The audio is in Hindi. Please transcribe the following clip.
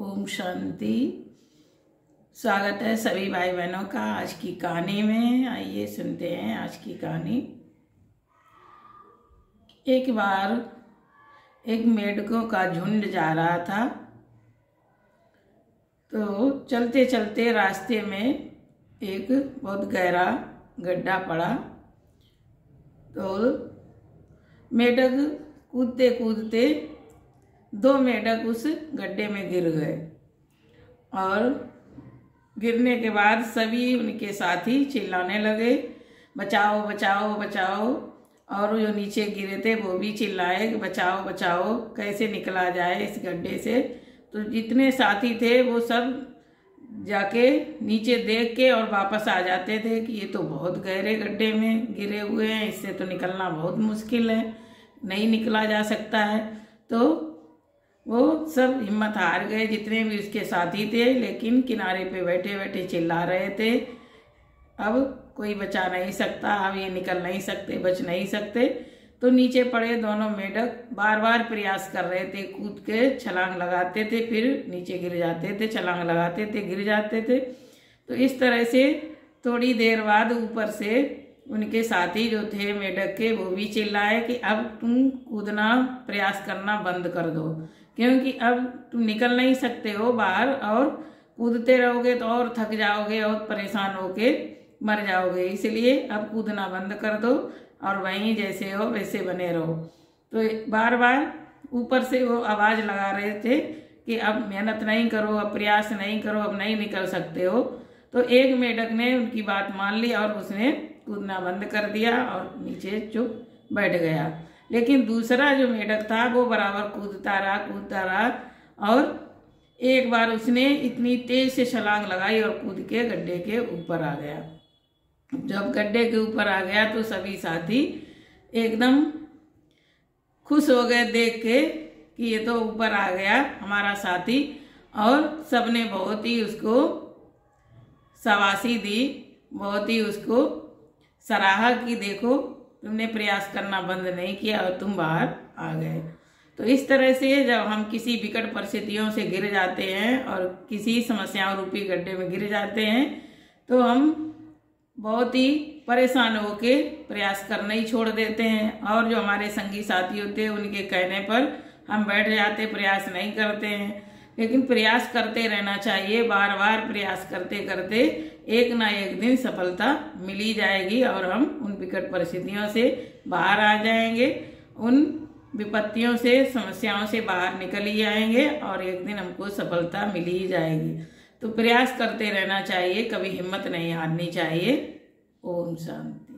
ओम शांति। स्वागत है सभी भाई बहनों का आज की कहानी में। आइए सुनते हैं आज की कहानी। एक बार एक मेढकों का झुंड जा रहा था, तो चलते चलते रास्ते में एक बहुत गहरा गड्ढा पड़ा। तो मेढक कूदते कूदते दो मेढक उस गड्ढे में गिर गए और गिरने के बाद सभी उनके साथी चिल्लाने लगे, बचाओ बचाओ बचाओ। और जो नीचे गिरे थे वो भी चिल्लाए कि बचाओ बचाओ, कैसे निकला जाए इस गड्ढे से। तो जितने साथी थे वो सब जाके नीचे देख के और वापस आ जाते थे कि ये तो बहुत गहरे गड्ढे में गिरे हुए हैं, इससे तो निकलना बहुत मुश्किल है, नहीं निकला जा सकता है। तो वो सब हिम्मत हार गए जितने भी उसके साथी थे, लेकिन किनारे पे बैठे बैठे चिल्ला रहे थे, अब कोई बचा नहीं सकता, अब ये निकल नहीं सकते, बच नहीं सकते। तो नीचे पड़े दोनों मेढक बार बार प्रयास कर रहे थे, कूद के छलांग लगाते थे, फिर नीचे गिर जाते थे, छलांग लगाते थे, गिर जाते थे। तो इस तरह से थोड़ी देर बाद ऊपर से उनके साथी जो थे मेढक के, वो भी चिल्लाए कि अब तुम कूदना प्रयास करना बंद कर दो, क्योंकि अब तुम निकल नहीं सकते हो बाहर, और कूदते रहोगे तो और थक जाओगे और परेशान होके मर जाओगे, इसलिए अब कूदना बंद कर दो और वहीं जैसे हो वैसे बने रहो। तो बार बार ऊपर से वो आवाज़ लगा रहे थे कि अब मेहनत नहीं करो, अब प्रयास नहीं करो, अब नहीं निकल सकते हो। तो एक मेढक ने उनकी बात मान ली और उसने कूदना बंद कर दिया और नीचे चुप बैठ गया। लेकिन दूसरा जो मेढक था वो बराबर कूदता रहा और एक बार उसने इतनी तेज से छलांग लगाई और कूद के गड्ढे के ऊपर आ गया। जब गड्ढे के ऊपर आ गया तो सभी साथी एकदम खुश हो गए देख के कि ये तो ऊपर आ गया हमारा साथी, और सबने बहुत ही उसको शाबाशी दी, बहुत ही उसको सराहा कि देखो तुमने प्रयास करना बंद नहीं किया और तुम बाहर आ गए। तो इस तरह से जब हम किसी विकट परिस्थितियों से गिर जाते हैं और किसी समस्याओं रूपी गड्ढे में गिर जाते हैं, तो हम बहुत ही परेशान होके प्रयास करना ही छोड़ देते हैं, और जो हमारे संगी साथी होते हैं उनके कहने पर हम बैठ जाते, प्रयास नहीं करते हैं। लेकिन प्रयास करते रहना चाहिए, बार बार प्रयास करते करते एक ना एक दिन सफलता मिली जाएगी और हम उन विकट परिस्थितियों से बाहर आ जाएंगे, उन विपत्तियों से, समस्याओं से बाहर निकल ही आएंगे और एक दिन हमको सफलता मिली ही जाएगी। तो प्रयास करते रहना चाहिए, कभी हिम्मत नहीं हारनी चाहिए। ओम शांति।